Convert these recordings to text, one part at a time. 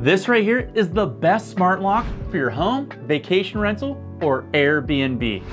This right here is the best smart lock for your home, vacation rental, or Airbnb,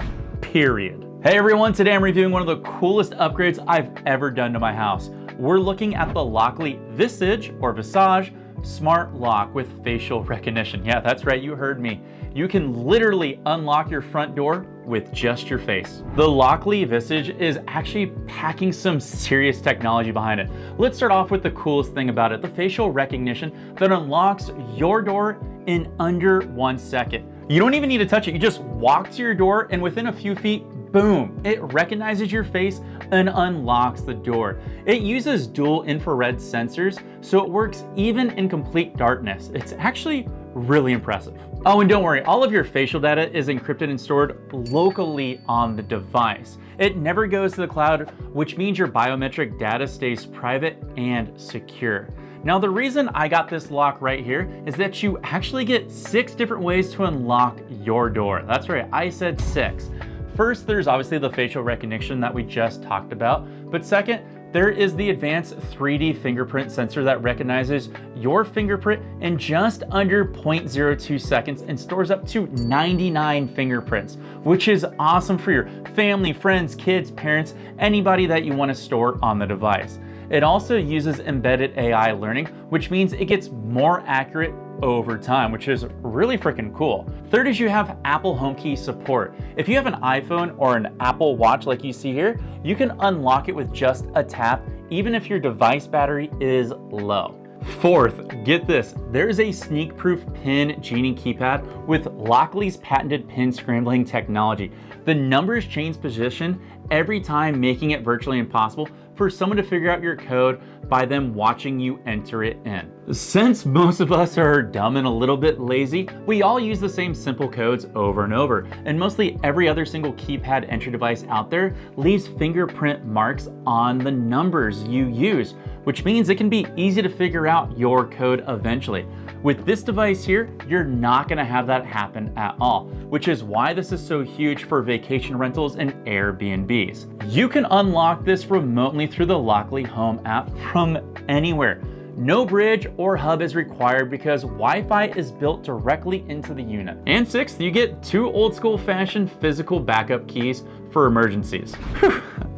period. Hey everyone, today I'm reviewing one of the coolest upgrades I've ever done to my house. We're looking at the Lockly Visage or Visage smart lock with facial recognition. Yeah, that's right, you heard me. You can literally unlock your front door with just your face. The Lockly Visage is actually packing some serious technology behind it. Let's start off with the coolest thing about it, the facial recognition that unlocks your door in under 1 second. You don't even need to touch it. You just walk to your door and within a few feet, boom, it recognizes your face and unlocks the door. It uses dual infrared sensors, so it works even in complete darkness. It's actually really impressive. Oh, and don't worry, all of your facial data is encrypted and stored locally on the device. It never goes to the cloud, which means your biometric data stays private and secure. Now, the reason I got this lock right here is that you actually get 6 different ways to unlock your door. That's right, I said 6. First, there's obviously the facial recognition that we just talked about, but second, there is the advanced 3D fingerprint sensor that recognizes your fingerprint in just under 0.02 seconds and stores up to 99 fingerprints, which is awesome for your family, friends, kids, parents, anybody that you want to store on the device. It also uses embedded AI learning, which means it gets more accurate over time, which is really freaking cool. Third is you have Apple HomeKey support. If you have an iPhone or an Apple Watch like you see here, you can unlock it with just a tap, even if your device battery is low. Fourth, get this, there's a sneak-proof pin Genie keypad with Lockly's patented pin scrambling technology. The numbers change position every time, making it virtually impossible for someone to figure out your code by them watching you enter it in. Since most of us are dumb and a little bit lazy, we all use the same simple codes over and over, and mostly every other single keypad entry device out there leaves fingerprint marks on the numbers you use, which means it can be easy to figure out your code eventually. With this device here, you're not gonna have that happen at all, which is why this is so huge for vacation rentals and Airbnbs. You can unlock this remotely through the Lockly Home app from anywhere. No bridge or hub is required because Wi-Fi is built directly into the unit. And sixth, you get 2 old school fashioned physical backup keys for emergencies.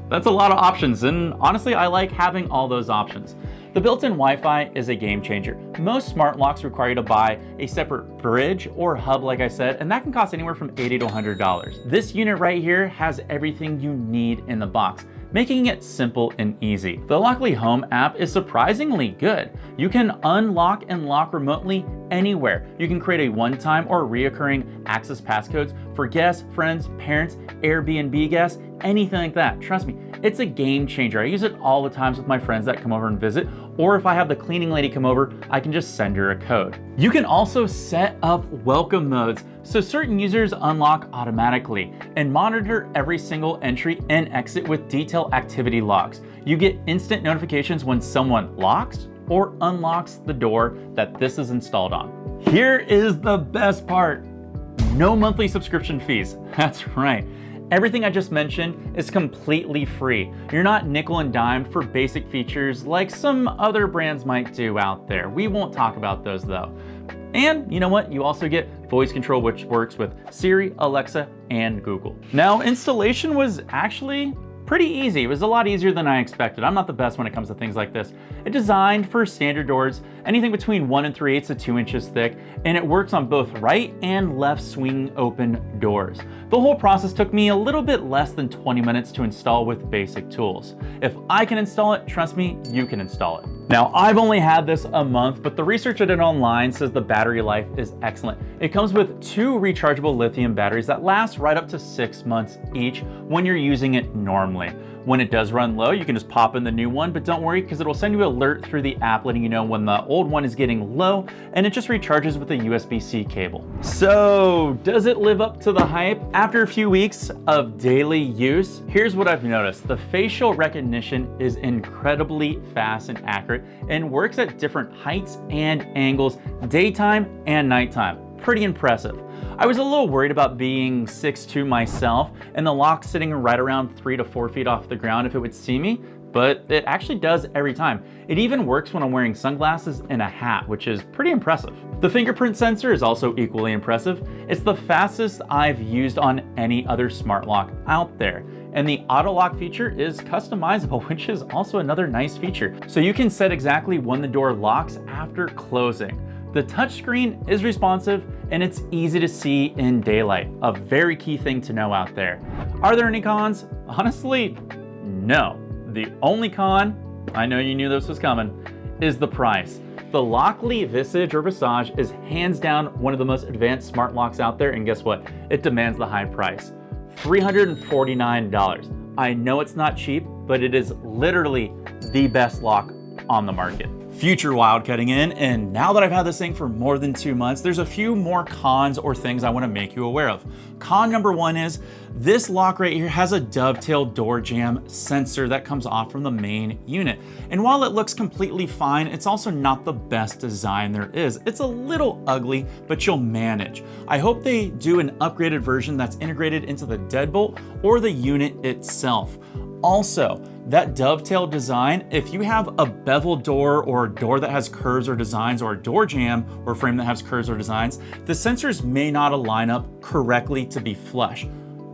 That's a lot of options, and honestly, I like having all those options. The built-in Wi-Fi is a game changer. Most smart locks require you to buy a separate bridge or hub, like I said, and that can cost anywhere from $80 to $100. This unit right here has everything you need in the box, making it simple and easy. The Lockly Home app is surprisingly good. You can unlock and lock remotely anywhere. You can create a one-time or reoccurring access passcodes for guests, friends, parents, Airbnb guests, anything like that. Trust me, it's a game changer. I use it all the times with my friends that come over and visit, or if I have the cleaning lady come over, I can just send her a code. You can also set up welcome modes so certain users unlock automatically and monitor every single entry and exit with detailed activity logs. You get instant notifications when someone locks or unlocks the door that this is installed on. Here is the best part. No monthly subscription fees. That's right. Everything I just mentioned is completely free. You're not nickel and dime for basic features like some other brands might do out there. We won't talk about those though. And you know what? You also get voice control, which works with Siri, Alexa, and Google. Now, installation was actually pretty easy. It was a lot easier than I expected. I'm not the best when it comes to things like this. It's designed for standard doors, anything between 1 3/8 to 2 inches thick, and it works on both right and left swing open doors. The whole process took me a little bit less than 20 minutes to install with basic tools. If I can install it, trust me, you can install it. Now, I've only had this a month, but the research I did online says the battery life is excellent. It comes with 2 rechargeable lithium batteries that last right up to 6 months each when you're using it normally. When it does run low, you can just pop in the new one, but don't worry because it'll send you an alert through the app letting you know when the old one is getting low, and it just recharges with a USB-C cable. So, does it live up to the hype? After a few weeks of daily use, here's what I've noticed. The facial recognition is incredibly fast and accurate and works at different heights and angles, daytime and nighttime. Pretty impressive. I was a little worried about being 6'2" myself and the lock sitting right around 3 to 4 feet off the ground if it would see me, but it actually does every time. It even works when I'm wearing sunglasses and a hat, which is pretty impressive. The fingerprint sensor is also equally impressive. It's the fastest I've used on any other smart lock out there. And the auto lock feature is customizable, which is also another nice feature. So you can set exactly when the door locks after closing. The touchscreen is responsive and it's easy to see in daylight, a very key thing to know out there. Are there any cons? Honestly, no. The only con, I know you knew this was coming, is the price. The Lockly Visage or Visage is hands down one of the most advanced smart locks out there, and guess what? It demands the high price. $349. I know it's not cheap, but it is literally the best lock on the market. Future wildcutting in, and now that I've had this thing for more than 2 months, there's a few more cons or things I want to make you aware of. Con number one is this lock right here has a dovetail door jamb sensor that comes off from the main unit. And while it looks completely fine, it's also not the best design there is. It's a little ugly, but you'll manage. I hope they do an upgraded version that's integrated into the deadbolt or the unit itself. Also, that dovetail design, if you have a bevel door or a door that has curves or designs, or a door jamb or frame that has curves or designs, the sensors may not align up correctly to be flush.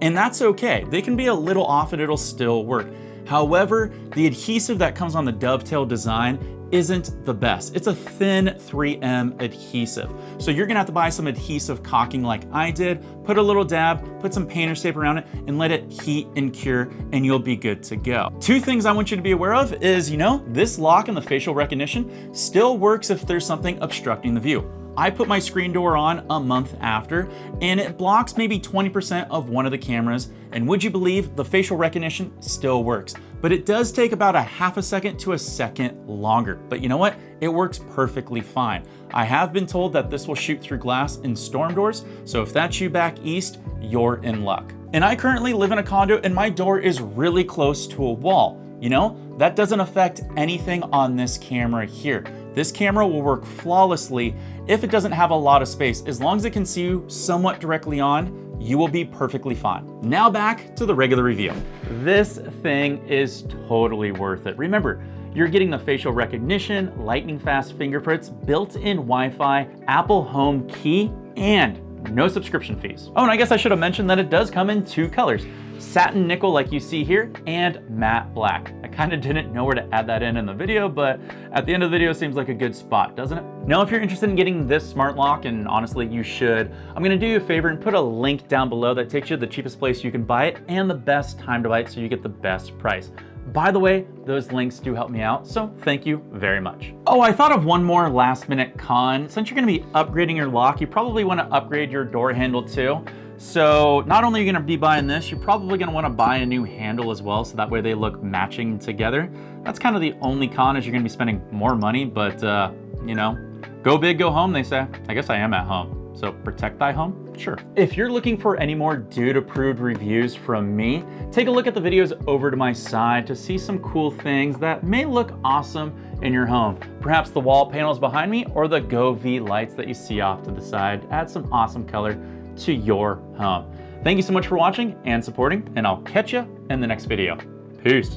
And that's okay. They can be a little off and it'll still work. However, the adhesive that comes on the dovetail design isn't the best. It's a thin 3M adhesive. So you're gonna have to buy some adhesive caulking like I did, put a little dab, put some painter's tape around it, and let it heat and cure, and you'll be good to go. Two things I want you to be aware of is, this lock and the facial recognition still works if there's something obstructing the view. I put my screen door on a month after, and it blocks maybe 20% of one of the cameras, and would you believe the facial recognition still works. But it does take about a half a second to a second longer. But you know what? It works perfectly fine. I have been told that this will shoot through glass in storm doors, so if that's you back east, you're in luck. And I currently live in a condo and my door is really close to a wall. That doesn't affect anything on this camera here. This camera will work flawlessly if it doesn't have a lot of space. As long as it can see you somewhat directly on, you will be perfectly fine. Now back to the regular review. This thing is totally worth it. Remember, you're getting the facial recognition, lightning fast fingerprints, built-in Wi-Fi, Apple HomeKey, and no subscription fees. Oh, and I guess I should have mentioned that it does come in 2 colors. Satin nickel like you see here, and matte black. I kind of didn't know where to add that in the video, but at the end of the video seems like a good spot, doesn't it? Now, if you're interested in getting this smart lock, and honestly you should, I'm gonna do you a favor and put a link down below that takes you to the cheapest place you can buy it and the best time to buy it so you get the best price. By the way, those links do help me out, so thank you very much. Oh, I thought of one more last minute con. Since you're gonna be upgrading your lock, you probably wanna upgrade your door handle too. So not only are you gonna be buying this, you're probably gonna wanna buy a new handle as well, so that way they look matching together. That's kind of the only con, is you're gonna be spending more money, but go big, go home, they say. I guess I am at home, so protect thy home, sure. If you're looking for any more dude-approved reviews from me, take a look at the videos over to my side to see some cool things that may look awesome in your home. Perhaps the wall panels behind me or the Go V lights that you see off to the side add some awesome color to your home. Thank you so much for watching and supporting, and I'll catch you in the next video. Peace.